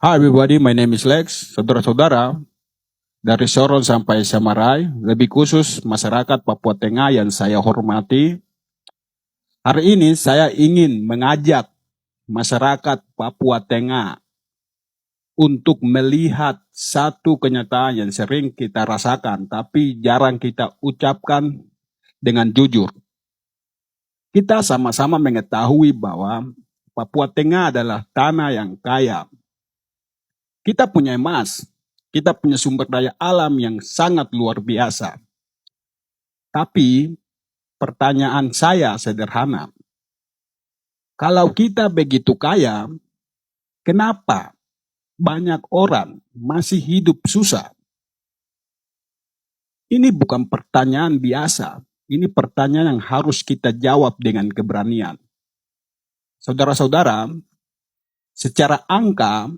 Hi everybody, my name is Lex. Saudara-saudara, dari Sorong sampai Samarai, lebih khusus masyarakat Papua Tengah yang saya hormati, hari ini saya ingin mengajak masyarakat Papua Tengah untuk melihat satu kenyataan yang sering kita rasakan, tapi jarang kita ucapkan dengan jujur. Kita sama-sama mengetahui bahwa Papua Tengah adalah tanah yang kaya. Kita punya emas, kita punya sumber daya alam yang sangat luar biasa. Tapi pertanyaan saya sederhana. Kalau kita begitu kaya, kenapa banyak orang masih hidup susah? Ini bukan pertanyaan biasa. Ini pertanyaan yang harus kita jawab dengan keberanian. Saudara-saudara, secara angka,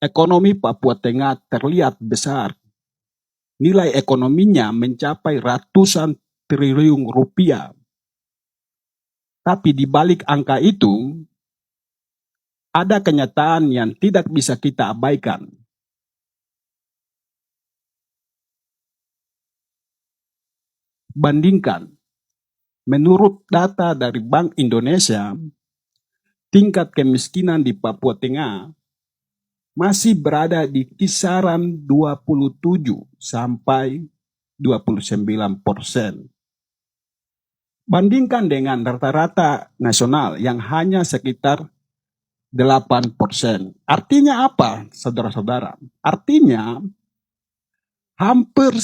ekonomi Papua Tengah terlihat besar. Nilai ekonominya mencapai ratusan triliun rupiah. Tapi di balik angka itu, ada kenyataan yang tidak bisa kita abaikan. Bandingkan, menurut data dari Bank Indonesia, tingkat kemiskinan di Papua Tengah masih berada di kisaran 27 sampai 29%. Bandingkan dengan rata-rata nasional yang hanya sekitar 8%. Artinya apa, saudara-saudara? Artinya hampir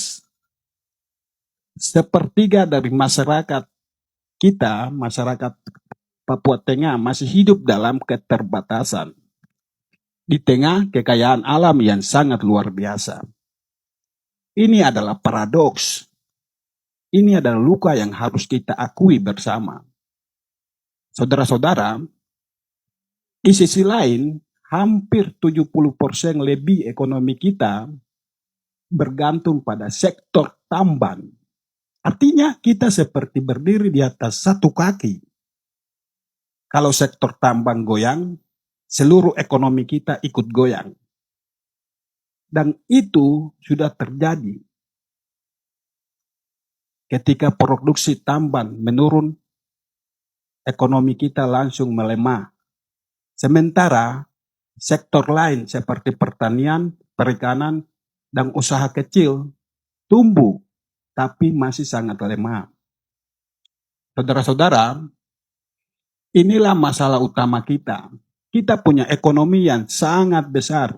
sepertiga dari masyarakat kita, masyarakat Papua Tengah masih hidup dalam keterbatasan di tengah kekayaan alam yang sangat luar biasa. Ini adalah paradoks. Ini adalah luka yang harus kita akui bersama. Saudara-saudara, di sisi lain, hampir 70% lebih ekonomi kita bergantung pada sektor tambang. Artinya kita seperti berdiri di atas satu kaki. Kalau sektor tambang goyang, seluruh ekonomi kita ikut goyang. Dan itu sudah terjadi. Ketika produksi tambang menurun, ekonomi kita langsung melemah. Sementara sektor lain seperti pertanian, perikanan, dan usaha kecil tumbuh, tapi masih sangat lemah. Saudara-saudara, inilah masalah utama kita. Kita punya ekonomi yang sangat besar,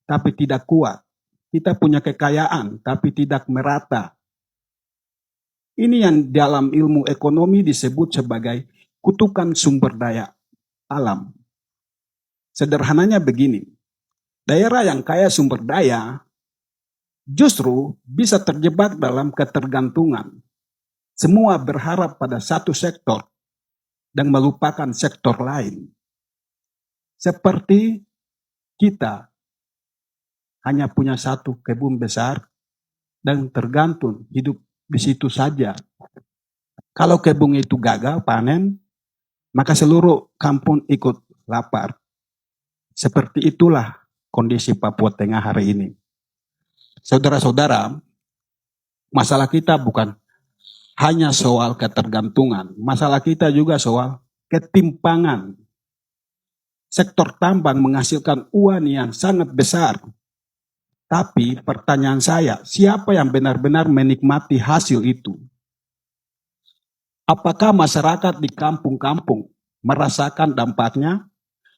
tapi tidak kuat. Kita punya kekayaan, tapi tidak merata. Ini yang dalam ilmu ekonomi disebut sebagai kutukan sumber daya alam. Sederhananya begini, daerah yang kaya sumber daya justru bisa terjebak dalam ketergantungan. Semua berharap pada satu sektor dan melupakan sektor lain. Seperti kita hanya punya satu kebun besar dan tergantung hidup di situ saja. Kalau kebun itu gagal panen, maka seluruh kampung ikut lapar. Seperti itulah kondisi Papua Tengah hari ini. Saudara-saudara, masalah kita bukan hanya soal ketergantungan. Masalah kita juga soal ketimpangan. Sektor tambang menghasilkan uang yang sangat besar. Tapi pertanyaan saya, siapa yang benar-benar menikmati hasil itu? Apakah masyarakat di kampung-kampung merasakan dampaknya?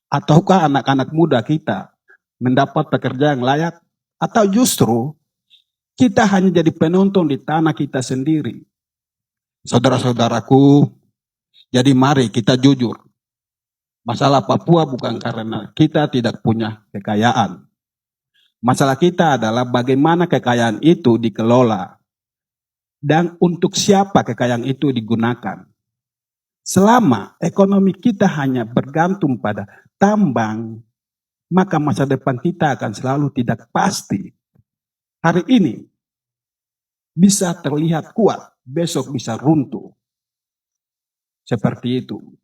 Ataukah anak-anak muda kita mendapat pekerjaan yang layak? Atau justru kita hanya jadi penonton di tanah kita sendiri? Saudara-saudaraku, jadi mari kita jujur. Masalah Papua bukan karena kita tidak punya kekayaan. Masalah kita adalah bagaimana kekayaan itu dikelola. Dan untuk siapa kekayaan itu digunakan. Selama ekonomi kita hanya bergantung pada tambang, maka masa depan kita akan selalu tidak pasti. Hari ini bisa terlihat kuat, besok bisa runtuh. Seperti itu.